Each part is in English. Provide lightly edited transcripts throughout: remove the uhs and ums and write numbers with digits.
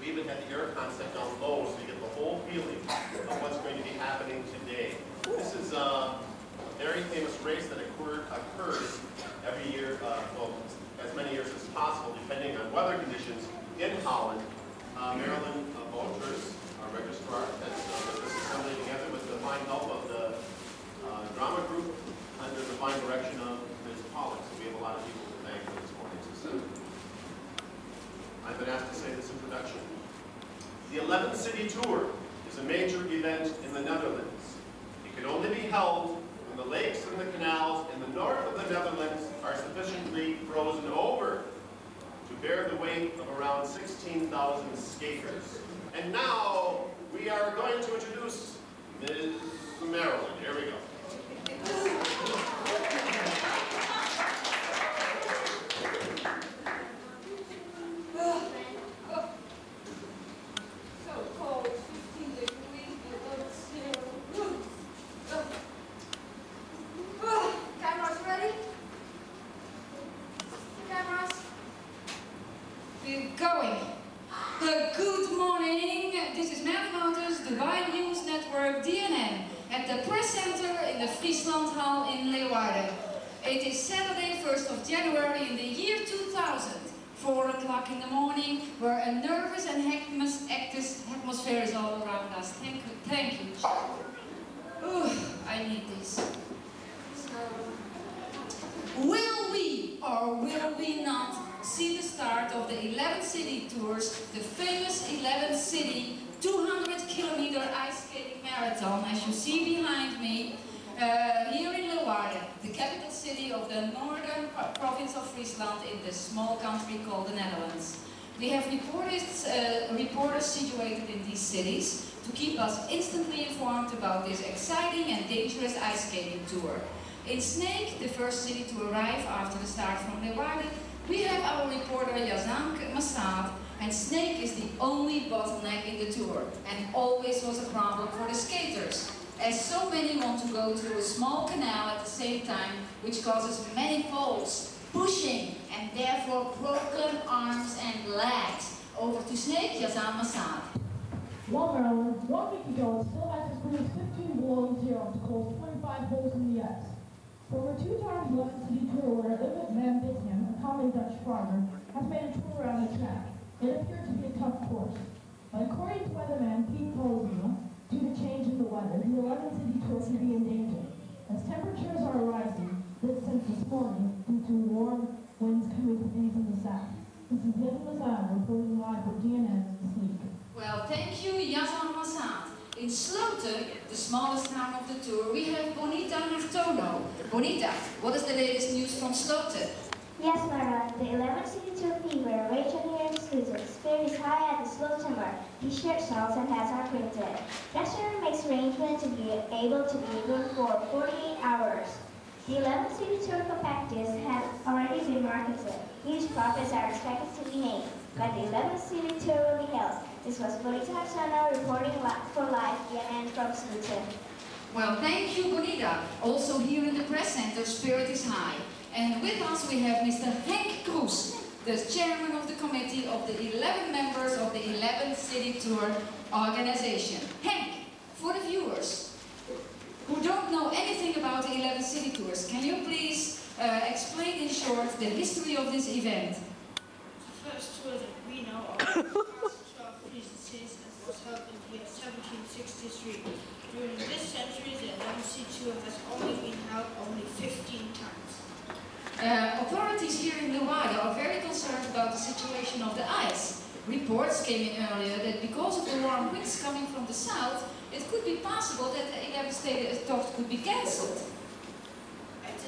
We even had the air concept down low so you get the whole feeling of what's going to be happening today. This is a very famous race that occurs every year, well, as many years as possible, depending on weather conditions in Holland. Marilyn Bouters, our registrar, has put this assembly together with the fine help of the drama group under the fine direction of Ms. Pollock. So we have a lot of people to thank for this morning's assembly. I've been asked to say this introduction. The 11th City Tour is a major event in the Netherlands. It can only be held when the lakes and the canals in the north of the Netherlands are sufficiently frozen over to bear the weight of around 16,000 skaters. And now we are going to introduce Ms. Marilyn. Here we go. Good morning, this is the Wide News Network DNN at the Press Center in the Friesland Hall in Leeuwarden. It is Saturday, 1st of January in the year 2000, 4 o'clock in the morning, where a nervous and hectic atmosphere is all around us. Thank you. Ooh, I need this. Will we or will we not see the start of the 11 City Tours, the famous 11 City 200-kilometer ice skating marathon, as you see behind me, here in Leeuwarden, the capital city of the northern province of Friesland in the small country called the Netherlands. We have reporters situated in these cities to keep us instantly informed about this exciting and dangerous ice skating tour. In Sneek, the first city to arrive after the start from Leeuwarden, we have our reporter Yazan Massad, and Sneek is the only bottleneck in the tour, and always was a problem for the skaters, as so many want to go through a small canal at the same time, which causes many falls, pushing, and therefore broken arms and legs. Over to Sneek, Yazan Massad. Well, Marilyn, 1 week ago, it still has produced 15 below zero to close 25 holes in the ice. For a 2-time 11 City Tour where Emmett Van Bithem, a common Dutch farmer, has made a tour around the track, it appeared to be a tough course. But according to weatherman Pete Posima, due to change in the weather, the 11 City Tour could be in danger. As temperatures are rising, since this morning, due to warm winds coming from the south. This is Yazan Massad reporting live for DNN this week. Well, thank you, Yazan Massad. In Sloten, the smallest town of the tour, we have Bonita Nartono. Bonita, what is the latest news from Sloten? Yes, Marilyn, the 11 City Tour fever raging here in Sloten. Spirit is high at the Sloten bar. T-shirt, shawls, and hats are printed. Restaurant makes arrangements to be able to be open for 48 hours. The 11 City Tour compactors have already been marketed. Huge profits are expected to be made, but the 11 City Tour will be held. This was Bonita Nartono reporting for live DNN from Sloten. Well, thank you, Bonita. Also here in the press center, spirit is high. And with us we have Mr. Henk Kroes, the chairman of the committee of the 11 members of the 11 City Tour organization. Henk, for the viewers who don't know anything about the 11 City Tours, can you please explain in short the history of this event? The first tour that we know of was 12 Frisian cities and was held in the year 1763. During this century, the 11 City Tour has only been held 15 times. Authorities here in Leeuwarden are very concerned about the situation of the ice. Reports came in earlier that because of the warm winds coming from the south, it could be possible that the Elfstedentocht could be cancelled. At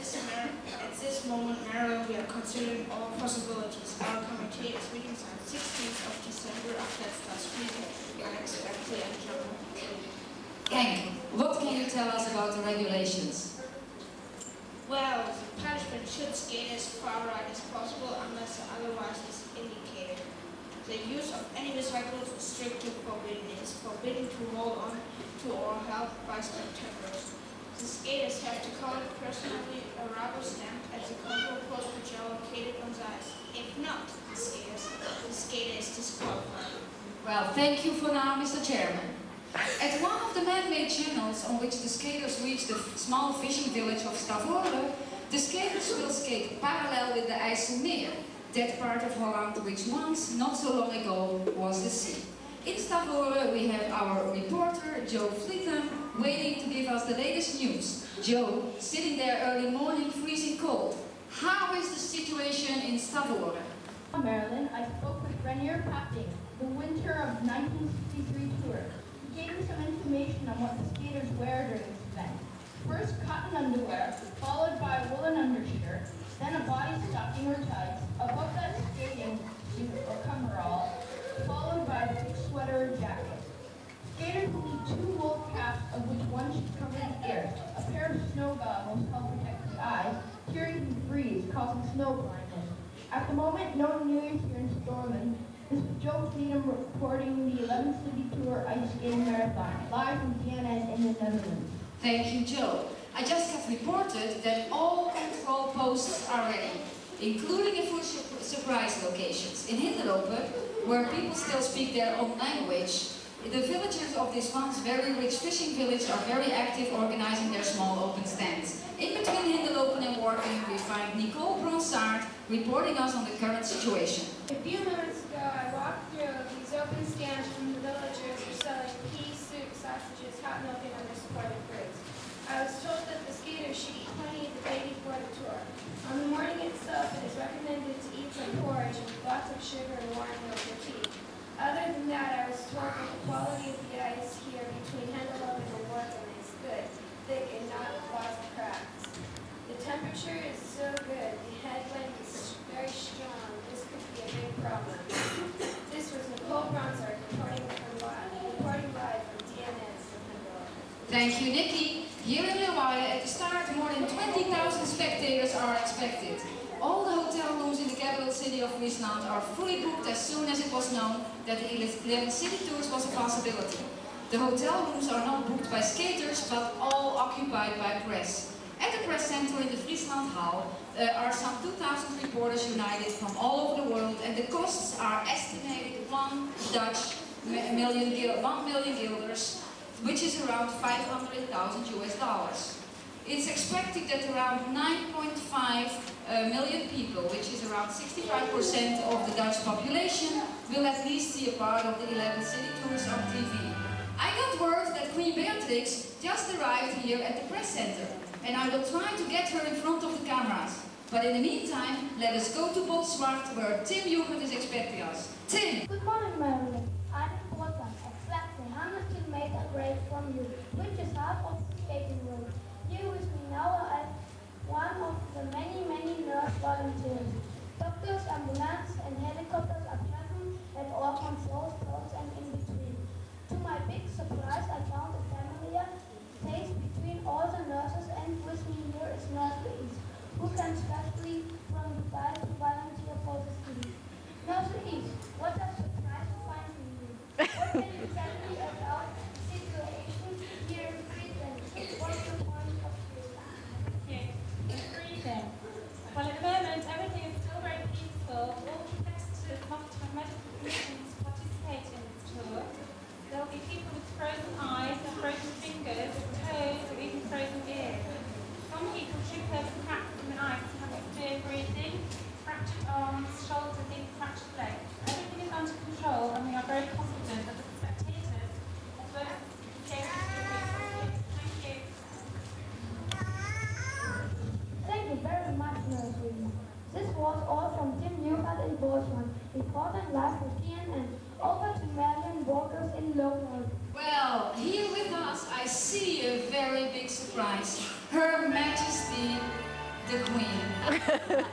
this moment, Marilyn, we are considering all possibilities. Our committee is meeting on 16th of December after it starts freezing unexpectedly and German. Henk, what can you tell us about the regulations? Well, the punishment should skate as far right as possible unless otherwise is indicated. The use of any bicycles is strictly forbidden. It is forbidden to hold on to or held by spectators. The skaters have to collect personally a rubber stamp at the control post which are located on the ice. If not, the skater is disqualified. Well, thank you for now, Mr. Chairman. At one of the man-made channels on which the skaters reach the small fishing village of Stavoren, the skaters will skate parallel with the IJsselmeer, that part of Holland which once, not so long ago, was the sea. In Stavoren we have our reporter, Joe Vlieten, waiting to give us the latest news. Joe, sitting there early morning, freezing cold. How is the situation in Stavoren? Maryland, I spoke with Renier Papping, the winter of 1963 tour. He gave me some information on what the skaters wear during this event. First, cotton underwear, followed by a woolen undershirt, then a body stocking or tights, above that skating suit or coverall, followed by a thick sweater or jacket. Skaters will need 2 wool caps, of which one should cover the ears. A pair of snow goggles help protect the eyes, curing from freeze, causing snow blindness. At the moment, no news here in Stormont. This is Joe Freedom reporting the 11th City Tour Ice Skating Marathon, live from DAA in the Netherlands. Thank you, Joe. I just got reported that all control posts are ready, including a few surprise locations. In Hindelopen, where people still speak their own language, the villagers of this once very rich fishing village are very active organizing their small open stands. In between Hindelopen and Working, we find Nicole Bronsard reporting us on the current situation. A few moments ago, I walked through these open stands from the villagers who are selling peas, soup, sausages, hot milk, and other supported fruits. I was told that the skaters should eat plenty the day before the tour. On the morning itself, it is recommended to eat some porridge with lots of sugar and warm milk or tea. Other than that, I was told that the quality of the ice here between Hindelopen and Working is good, thick, and not lots of cracks. The temperature is so good, the headwind is very strong. This could be a big problem. This was Nicole Bronsard reporting live from DAA from Hindelopen. Thank you, Nikki. Here in Leeuwarden, at the start, more than 20,000 spectators are expected. All the hotel rooms in the capital city of Friesland are fully booked as soon as it was known that the 11 city tours was a possibility. The hotel rooms are not booked by skaters, but all occupied by press. At the press center in the Friesland Hall are some 2,000 reporters united from all over the world, and the costs are estimated 1 million guilders, which is around 500,000 US dollars. It's expected that around 9.5 million people, which is around 65% of the Dutch population, will at least see a part of the 11 city tours on TV. I got word that Queen Beatrix just arrived here at the press center, and I will try to get her in front of the cameras. But in the meantime, let us go to Botswart, where Tim Jugend is expecting us. Tim! Good morning, Marilyn. I'm in Portland, exactly 100 kilometers away from you, which is half of the skating road. Here with me now are one of the many nurse volunteers. Doctors, ambulance and helicopters are present at all control posts and in between. To my big surprise, I found a familiar face between all the nurses, and with me here is Nurse Louise, who can specially from the side to volunteer for the city. Nurse Louise, what a surprise to find you. What can you tell me about the situation here in Friesland? What's your point of view? Yes, in Friesland. Well, at the moment, everything is still very peaceful. All competitive medical conditions participate in this tour. There will be people with frozen eyes, frozen fingers, toes, or even frozen ears. Some people trip over cracks in the ice and have severe breathing, fractured arms, shoulders, even fractured legs. Everything is under control, and we are very confident that the spectators, as well as the skaters, will be safe. Thank you. Thank you very much, Nurse Louise. This was all from Tim Newhart in Botswana, reporting live for CNN. Over to Marion Walkers in Local. Well, here with us I see a very big surprise. Her Majesty the Queen.